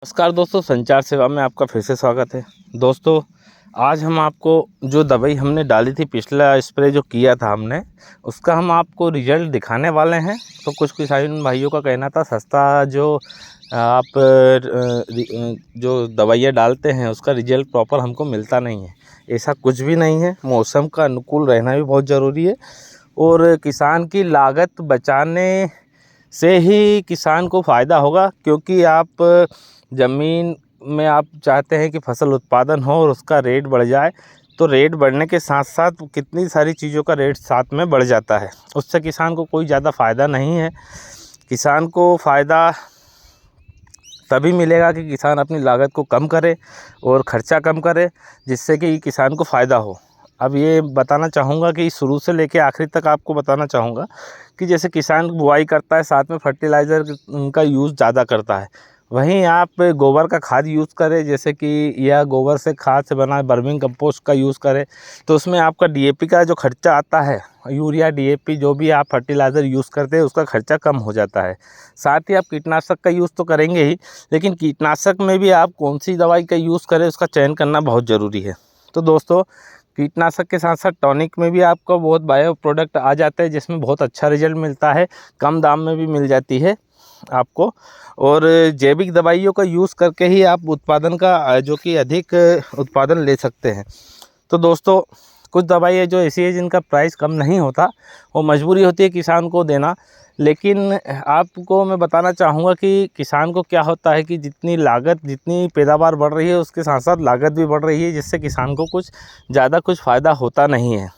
नमस्कार दोस्तों, संचार सेवा में आपका फिर से स्वागत है। दोस्तों, आज हम आपको जो दवाई हमने डाली थी, पिछला स्प्रे जो किया था हमने, उसका हम आपको रिज़ल्ट दिखाने वाले हैं। तो कुछ किसान भाइयों का कहना था सस्ता जो आप जो दवाइयाँ डालते हैं उसका रिज़ल्ट प्रॉपर हमको मिलता नहीं है। ऐसा कुछ भी नहीं है। मौसम का अनुकूल रहना भी बहुत ज़रूरी है और किसान की लागत बचाने से ही किसान को फ़ायदा होगा, क्योंकि आप ज़मीन में आप चाहते हैं कि फसल उत्पादन हो और उसका रेट बढ़ जाए, तो रेट बढ़ने के साथ साथ कितनी सारी चीज़ों का रेट साथ में बढ़ जाता है। उससे किसान को कोई ज़्यादा फ़ायदा नहीं है। किसान को फ़ायदा तभी मिलेगा कि किसान अपनी लागत को कम करे और ख़र्चा कम करे, जिससे कि किसान को फ़ायदा हो। अब ये बताना चाहूँगा कि शुरू से लेके आखिर तक आपको बताना चाहूँगा कि जैसे किसान बुआई करता है, साथ में फर्टिलाइज़र का यूज़ ज़्यादा करता है। वहीं आप गोबर का खाद यूज़ करें, जैसे कि या गोबर से खाद से बना वर्मिंग कंपोस्ट का यूज़ करें, तो उसमें आपका डीएपी का जो खर्चा आता है, यूरिया डीएपी जो भी आप फर्टिलाइज़र यूज़ करते हैं, उसका खर्चा कम हो जाता है। साथ ही आप कीटनाशक का यूज़ तो करेंगे ही, लेकिन कीटनाशक में भी आप कौन सी दवाई का यूज़ करें उसका चयन करना बहुत ज़रूरी है। तो दोस्तों, कीटनाशक के साथ साथ टॉनिक में भी आपको बहुत बायो प्रोडक्ट आ जाते हैं, जिसमें बहुत अच्छा रिजल्ट मिलता है, कम दाम में भी मिल जाती है आपको। और जैविक दवाइयों का यूज़ करके ही आप उत्पादन का जो कि अधिक उत्पादन ले सकते हैं। तो दोस्तों, कुछ दवाई है जो ऐसी है जिनका प्राइस कम नहीं होता, वो मजबूरी होती है किसान को देना। लेकिन आपको मैं बताना चाहूँगा कि किसान को क्या होता है कि जितनी लागत, जितनी पैदावार बढ़ रही है, उसके साथ साथ लागत भी बढ़ रही है, जिससे किसान को कुछ ज़्यादा कुछ फ़ायदा होता नहीं है।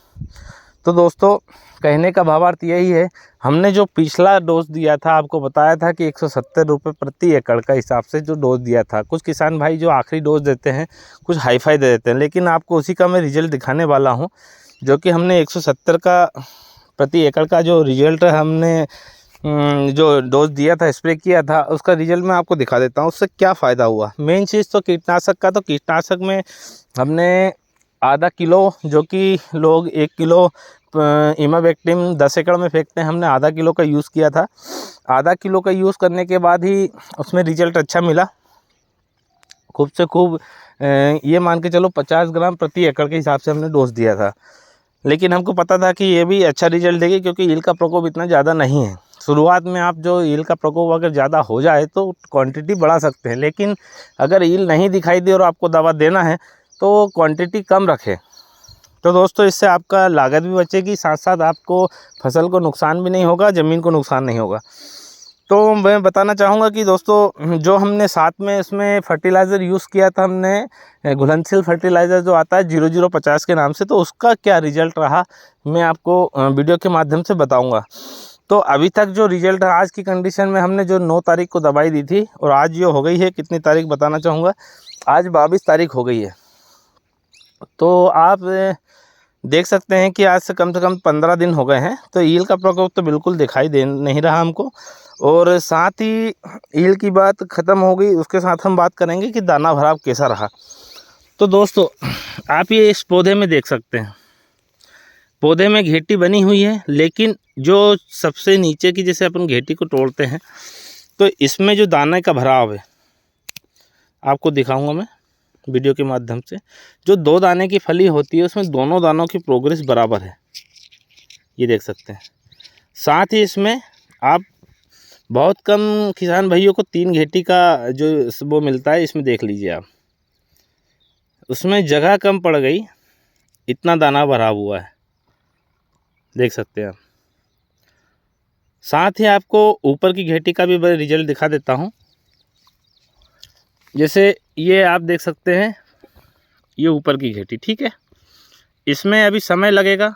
तो दोस्तों, कहने का भावार्थ यही है, हमने जो पिछला डोज दिया था, आपको बताया था कि 170 रुपये प्रति एकड़ का हिसाब से जो डोज दिया था। कुछ किसान भाई जो आखिरी डोज देते हैं, कुछ हाई-फाई दे देते हैं, लेकिन आपको उसी का मैं रिज़ल्ट दिखाने वाला हूँ, जो कि हमने 170 का प्रति एकड़ का जो रिज़ल्ट हमने जो डोज़ दिया था, स्प्रे किया था, उसका रिज़ल्ट मैं आपको दिखा देता हूँ, उससे क्या फ़ायदा हुआ। मेन चीज़ तो कीटनाशक का, तो कीटनाशक में हमने आधा किलो, जो कि लोग 1 किलो इमावेक्टिन 10 एकड़ में फेंकते हैं, हमने आधा किलो का यूज़ किया था। आधा किलो का यूज़ करने के बाद ही उसमें रिज़ल्ट अच्छा मिला। खूब से खूब ये मान के चलो 50 ग्राम प्रति एकड़ के हिसाब से हमने डोज़ दिया था। लेकिन हमको पता था कि ये भी अच्छा रिज़ल्ट देगी, क्योंकि ईल का प्रकोप इतना ज़्यादा नहीं है। शुरुआत में आप जो ईल का प्रकोप अगर ज़्यादा हो जाए तो क्वांटिटी बढ़ा सकते हैं, लेकिन अगर ईल नहीं दिखाई दे और आपको दवा देना है तो क्वांटिटी कम रखें। तो दोस्तों, इससे आपका लागत भी बचेगी, साथ साथ आपको फसल को नुकसान भी नहीं होगा, ज़मीन को नुकसान नहीं होगा। तो मैं बताना चाहूँगा कि दोस्तों, जो हमने साथ में इसमें फर्टिलाइज़र यूज़ किया था, हमने घुलनशील फर्टिलाइज़र जो आता है 0050 के नाम से, तो उसका क्या रिज़ल्ट रहा मैं आपको वीडियो के माध्यम से बताऊँगा। तो अभी तक जो रिज़ल्ट है, आज की कंडीशन में हमने जो 9 तारीख को दवाई दी थी और आज ये हो गई है, कितनी तारीख बताना चाहूँगा, आज 22 तारीख हो गई है। तो आप देख सकते हैं कि आज से कम 15 दिन हो गए हैं, तो ईल का प्रकोप तो बिल्कुल दिखाई दे नहीं रहा हमको। और साथ ही ईल की बात ख़त्म हो गई, उसके साथ हम बात करेंगे कि दाना भराव कैसा रहा। तो दोस्तों, आप ये इस पौधे में देख सकते हैं, पौधे में घेटी बनी हुई है, लेकिन जो सबसे नीचे की, जैसे अपन घेटी को तोड़ते हैं, तो इसमें जो दाने का भराव है, आपको दिखाऊंगा मैं वीडियो के माध्यम से। जो 2 दाने की फली होती है, उसमें दोनों दानों की प्रोग्रेस बराबर है, ये देख सकते हैं। साथ ही इसमें आप बहुत कम किसान भाइयों को 3 घेटी का जो वो मिलता है, इसमें देख लीजिए आप, उसमें जगह कम पड़ गई, इतना दाना भरा हुआ है, देख सकते हैं आप। साथ ही आपको ऊपर की घेटी का भी रिजल्ट दिखा देता हूँ। जैसे ये आप देख सकते हैं, ये ऊपर की घेटी, ठीक है, इसमें अभी समय लगेगा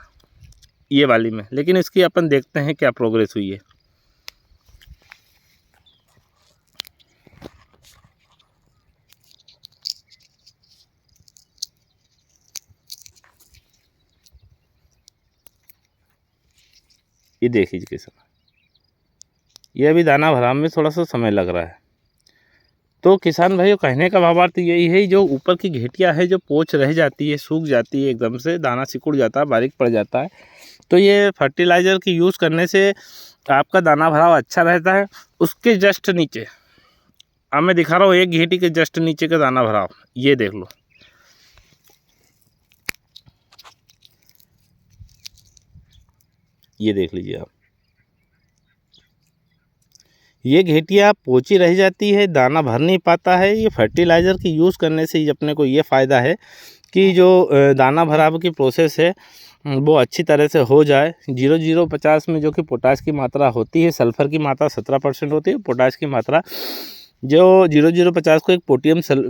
ये वाली में, लेकिन इसकी अपन देखते हैं क्या प्रोग्रेस हुई है। ये देख लीजिए कैसा, ये अभी दाना भराव में थोड़ा सा समय लग रहा है। तो किसान भाइयों, कहने का भावार्थ यही है, जो ऊपर की घेटियाँ है, जो पोच रह जाती है, सूख जाती है, एकदम से दाना सिकुड़ जाता है, बारीक पड़ जाता है, तो ये फर्टिलाइज़र की यूज़ करने से आपका दाना भराव अच्छा रहता है। उसके जस्ट नीचे अब मैं दिखा रहा हूँ एक घेटी के जस्ट नीचे का दाना भराव, ये देख लो। ये देख लीजिए आप, ये घेटिया पोची रह जाती है, दाना भर नहीं पाता है। ये फर्टिलाइज़र की यूज़ करने से अपने को ये फ़ायदा है कि जो दाना भराव की प्रोसेस है वो अच्छी तरह से हो जाए। 0050 में जो कि पोटाश की मात्रा होती है, सल्फ़र की मात्रा 17% होती है, पोटाश की मात्रा जो 0050 को एक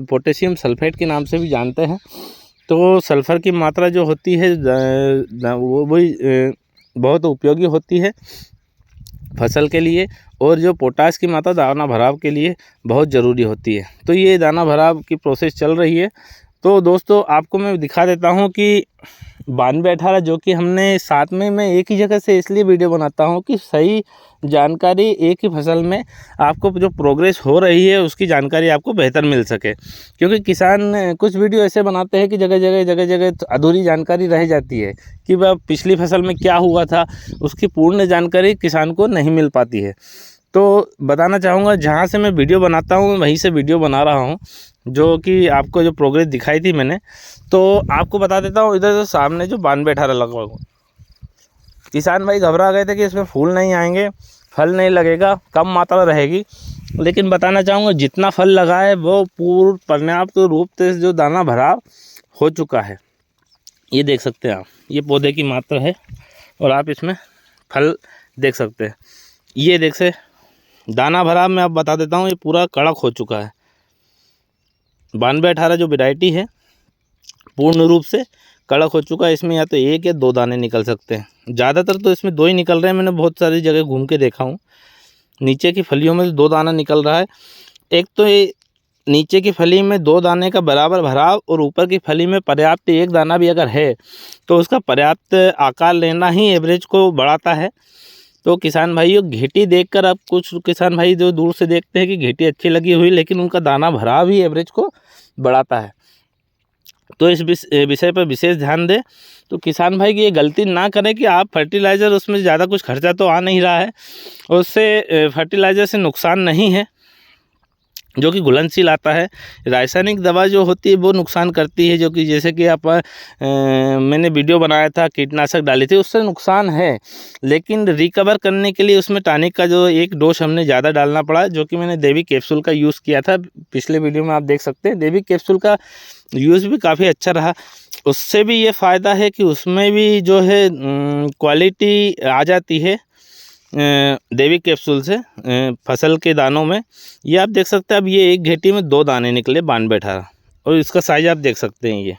पोटेशियम सल्फेट के नाम से भी जानते हैं। तो सल्फ़र की मात्रा जो होती है वो बहुत उपयोगी होती है फसल के लिए, और जो पोटाश की मात्रा दाना भराव के लिए बहुत ज़रूरी होती है। तो ये दाना भराव की प्रोसेस चल रही है। तो दोस्तों आपको मैं दिखा देता हूँ कि 9218 जो कि हमने साथ में मैं एक ही जगह से इसलिए वीडियो बनाता हूँ कि सही जानकारी एक ही फसल में आपको जो प्रोग्रेस हो रही है उसकी जानकारी आपको बेहतर मिल सके। क्योंकि किसान कुछ वीडियो ऐसे बनाते हैं कि जगह जगह अधूरी जानकारी रह जाती है कि वह पिछली फसल में क्या हुआ था, उसकी पूर्ण जानकारी किसान को नहीं मिल पाती है। तो बताना चाहूँगा, जहाँ से मैं वीडियो बनाता हूँ वहीं से वीडियो बना रहा हूँ, जो कि आपको जो प्रोग्रेस दिखाई थी मैंने, तो आपको बता देता हूँ। इधर जो सामने जो 9218 लगा हुआ, किसान भाई घबरा गए थे कि इसमें फूल नहीं आएंगे, फल नहीं लगेगा, कम मात्रा रहेगी। लेकिन बताना चाहूँगा जितना फल लगा है वो पूर्ण पर्याप्त रूप से जो दाना भराव हो चुका है। ये देख सकते हैं आप, ये पौधे की मात्रा है और आप इसमें फल देख सकते हैं। ये देख से दाना भराव मैं आप बता देता हूँ, ये पूरा कड़क हो चुका है। 9218 जो वैरायटी है पूर्ण रूप से कड़क हो चुका है। इसमें या तो एक या दो दाने निकल सकते हैं, ज़्यादातर तो इसमें दो ही निकल रहे हैं। मैंने बहुत सारी जगह घूम के देखा हूँ, नीचे की फलियों में दो दाना निकल रहा है। एक तो ये नीचे की फली में दो दाने का बराबर भराव और ऊपर की फली में पर्याप्त एक दाना भी अगर है तो उसका पर्याप्त आकार लेना ही एवरेज को बढ़ाता है। तो किसान भाइयों, घेटी देखकर अब कुछ किसान भाई जो दूर से देखते हैं कि घेटी अच्छी लगी हुई, लेकिन उनका दाना भराव ही एवरेज को बढ़ाता है। तो इस विषय पर विशेष ध्यान दें। तो किसान भाई की ये गलती ना करें कि आप फर्टिलाइज़र, उसमें ज़्यादा कुछ खर्चा तो आ नहीं रहा है, और उससे फर्टिलाइज़र से नुकसान नहीं है जो कि घुलनशील आता है। रासायनिक दवा जो होती है वो नुकसान करती है, जो कि जैसे कि मैंने वीडियो बनाया था, कीटनाशक डाली थी, उससे नुकसान है। लेकिन रिकवर करने के लिए उसमें टॉनिक का जो एक डोज हमने ज़्यादा डालना पड़ा, जो कि मैंने देवी कैप्सूल का यूज़ किया था। पिछले वीडियो में आप देख सकते हैं, देवी कैप्सूल का यूज़ भी काफ़ी अच्छा रहा। उससे भी ये फ़ायदा है कि उसमें भी जो है क्वालिटी आ जाती है देवी कैप्सूल से फसल के दानों में। ये आप देख सकते हैं, अब ये एक घेटी में दो दाने निकले 9218, और इसका साइज़ आप देख सकते हैं ये।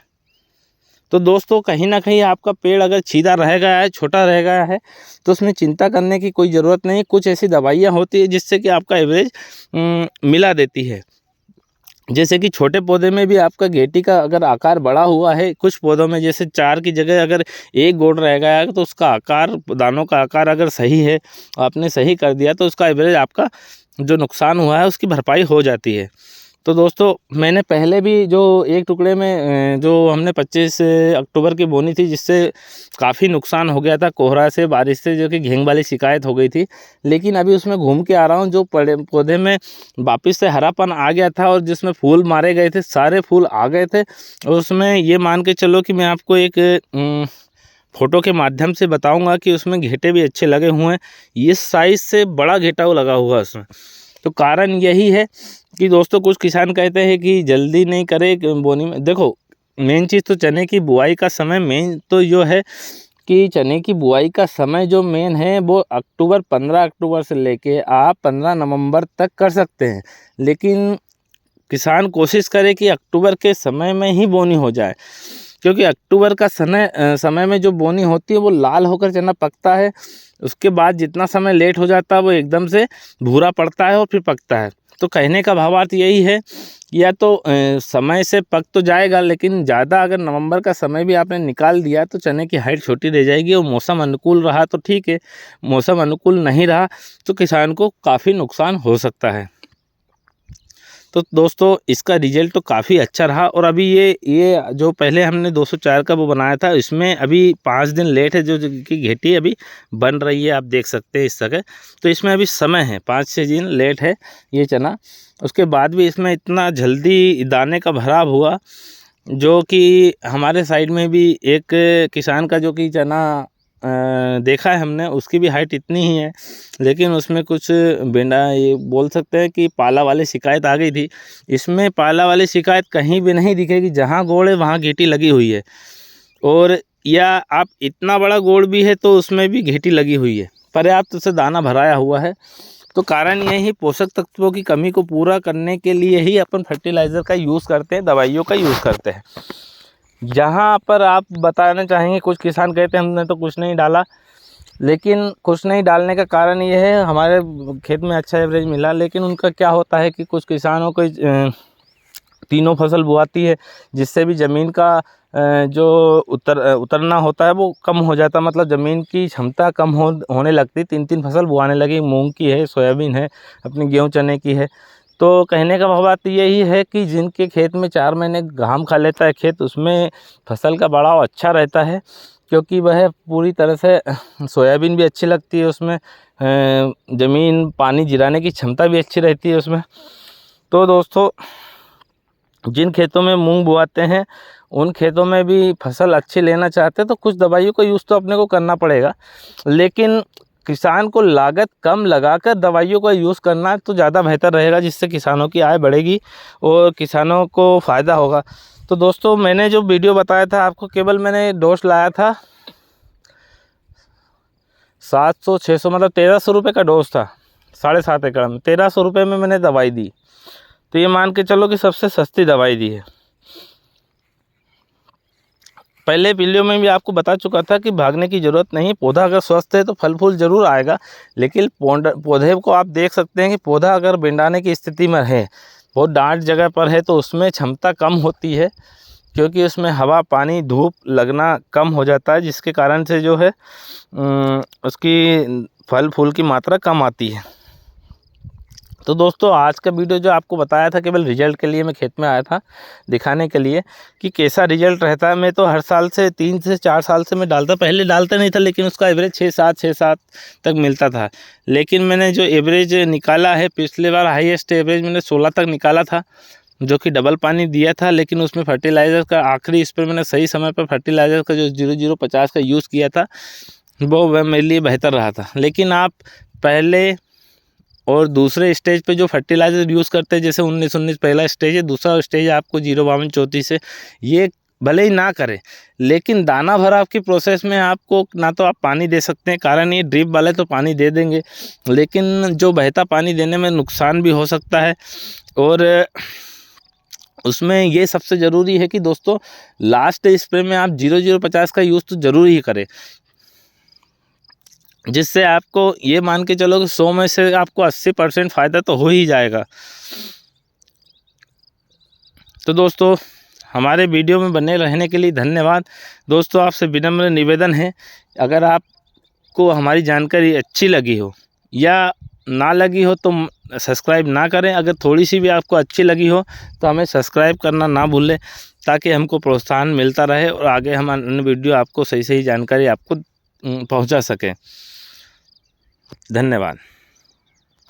तो दोस्तों कहीं ना कहीं आपका पेड़ अगर छीदा रह गया है, छोटा रह गया है, तो उसमें चिंता करने की कोई ज़रूरत नहीं है। कुछ ऐसी दवाइयाँ होती है जिससे कि आपका एवरेज मिला देती है। जैसे कि छोटे पौधे में भी आपका घेटी का अगर आकार बड़ा हुआ है, कुछ पौधों में जैसे 4 की जगह अगर एक गोड़ रह गया है, तो उसका आकार, दानों का आकार अगर सही है, आपने सही कर दिया, तो उसका एवरेज आपका जो नुकसान हुआ है उसकी भरपाई हो जाती है। तो दोस्तों मैंने पहले भी जो एक टुकड़े में जो हमने 25 अक्टूबर की बोनी थी, जिससे काफ़ी नुकसान हो गया था कोहरा से, बारिश से, जो कि घेंग वाली शिकायत हो गई थी। लेकिन अभी उसमें घूम के आ रहा हूँ, जो पौधे में वापस से हरापन आ गया था और जिसमें फूल मारे गए थे, सारे फूल आ गए थे। और उसमें ये मान के चलो कि मैं आपको एक फ़ोटो के माध्यम से बताऊँगा कि उसमें घेटे भी अच्छे लगे हुए हैं। ये साइज़ से बड़ा घेटा लगा हुआ है उसमें। तो कारण यही है कि दोस्तों कुछ किसान कहते हैं कि जल्दी नहीं करे बोनी में। देखो मेन चीज़ तो चने की बुआई का समय, मेन तो जो है कि चने की बुआई का समय जो मेन है वो 15 अक्टूबर से लेके आप 15 नवंबर तक कर सकते हैं। लेकिन किसान कोशिश करे कि अक्टूबर के समय में ही बोनी हो जाए, क्योंकि अक्टूबर का समय में जो बोनी होती है वो लाल होकर चना पकता है। उसके बाद जितना समय लेट हो जाता है वो एकदम से भूरा पड़ता है और फिर पकता है। तो कहने का भावार्थ यही है, या तो समय से पक तो जाएगा, लेकिन ज़्यादा अगर नवंबर का समय भी आपने निकाल दिया तो चने की हाइट छोटी रह जाएगी। और मौसम अनुकूल रहा तो ठीक है, मौसम अनुकूल नहीं रहा तो किसान को काफ़ी नुकसान हो सकता है। तो दोस्तों इसका रिजल्ट तो काफ़ी अच्छा रहा। और अभी ये जो पहले हमने 204 का वो बनाया था, इसमें अभी 5 दिन लेट है जो की घेटी अभी बन रही है, आप देख सकते हैं इस जगह। तो इसमें अभी समय है, 5-6 दिन लेट है ये चना। उसके बाद भी इसमें इतना जल्दी दाने का भराव हुआ, जो कि हमारे साइड में भी एक किसान का जो कि चना देखा है हमने, उसकी भी हाइट इतनी ही है, लेकिन उसमें कुछ बेंडा, ये बोल सकते हैं कि पाला वाली शिकायत आ गई थी। इसमें पाला वाली शिकायत कहीं भी नहीं दिखेगी, जहाँ गोड़ है वहाँ घेटी लगी हुई है। और या आप इतना बड़ा गोड़ भी है तो उसमें भी घेटी लगी हुई है, पर्याप्त उसे दाना भराया हुआ है। तो कारण यही पोषक तत्वों की कमी को पूरा करने के लिए ही अपन फर्टिलाइज़र का यूज़ करते हैं, दवाइयों का यूज़ करते हैं। जहाँ पर आप बताना चाहेंगे, कुछ किसान कहते हैं हमने तो कुछ नहीं डाला, लेकिन कुछ नहीं डालने का कारण ये है, हमारे खेत में अच्छा एवरेज मिला। लेकिन उनका क्या होता है कि कुछ किसानों को तीनों फसल बुआती है, जिससे भी ज़मीन का जो उतरना होता है वो कम हो जाता है, मतलब ज़मीन की क्षमता कम होने लगती। 3-3 फसल बुआने लगी, मूंग की है, सोयाबीन है, अपनी गेहूँ चने की है। तो कहने का बात यही है कि जिनके खेत में 4 महीने घाम खा लेता है खेत, उसमें फसल का बढ़ाव अच्छा रहता है, क्योंकि वह पूरी तरह से सोयाबीन भी अच्छी लगती है उसमें, ज़मीन पानी जिराने की क्षमता भी अच्छी रहती है उसमें। तो दोस्तों जिन खेतों में मूंग बोआते हैं, उन खेतों में भी फसल अच्छी लेना चाहते हैं तो कुछ दवाइयों का यूज़ तो अपने को करना पड़ेगा, लेकिन किसान को लागत कम लगाकर दवाइयों का यूज़ करना तो ज़्यादा बेहतर रहेगा, जिससे किसानों की आय बढ़ेगी और किसानों को फ़ायदा होगा। तो दोस्तों मैंने जो वीडियो बताया था आपको, केवल मैंने डोज लाया था 700-600, मतलब 1300 रुपये का डोज था। 7.5 एकड़ में 1300 रुपये में मैंने दवाई दी। तो ये मान के चलो कि सबसे सस्ती दवाई दी है। पहले वीडियो में भी आपको बता चुका था कि भागने की ज़रूरत नहीं, पौधा अगर स्वस्थ है तो फल फूल ज़रूर आएगा। लेकिन पौधे को आप देख सकते हैं कि पौधा अगर बेंडाने की स्थिति में है, बहुत डांट जगह पर है, तो उसमें क्षमता कम होती है, क्योंकि उसमें हवा पानी धूप लगना कम हो जाता है, जिसके कारण से जो है उसकी फल फूल की मात्रा कम आती है। तो दोस्तों आज का वीडियो जो आपको बताया था, केवल रिजल्ट के लिए मैं खेत में आया था, दिखाने के लिए कि कैसा रिजल्ट रहता है। मैं तो हर साल से 3 से 4 साल से मैं डालता, पहले डालता नहीं था, लेकिन उसका एवरेज 6-7 तक मिलता था। लेकिन मैंने जो एवरेज निकाला है, पिछले बार हाईएस्ट एवरेज मैंने 16 तक निकाला था, जो कि डबल पानी दिया था। लेकिन उसमें फर्टिलाइज़र का आखिरी स्प्रे मैंने सही समय पर फर्टिलाइज़र का जो 0050 का यूज़ किया था, वो मेरे लिए बेहतर रहा था। लेकिन आप पहले और दूसरे स्टेज पे जो फर्टिलाइज़र यूज़ करते हैं, जैसे 19-19 पहला स्टेज है, दूसरा स्टेज आपको 052-34 है, ये भले ही ना करें, लेकिन दाना भराव की प्रोसेस में आपको ना तो आप पानी दे सकते हैं, कारण ये ड्रिप वाले तो पानी दे देंगे, लेकिन जो बहता पानी देने में नुकसान भी हो सकता है। और उसमें ये सबसे ज़रूरी है कि दोस्तों लास्ट स्प्रे में आप 0050 का यूज़ तो ज़रूर ही करें, जिससे आपको ये मान के चलो कि 100 में से आपको 80% फ़ायदा तो हो ही जाएगा। तो दोस्तों हमारे वीडियो में बने रहने के लिए धन्यवाद। दोस्तों आपसे विनम्र निवेदन है, अगर आपको हमारी जानकारी अच्छी लगी हो या ना लगी हो तो सब्सक्राइब ना करें। अगर थोड़ी सी भी आपको अच्छी लगी हो तो हमें सब्सक्राइब करना ना भूलें, ताकि हमको प्रोत्साहन मिलता रहे और आगे हम अन्य वीडियो आपको सही जानकारी आपको पहुंचा सकें। धन्यवाद।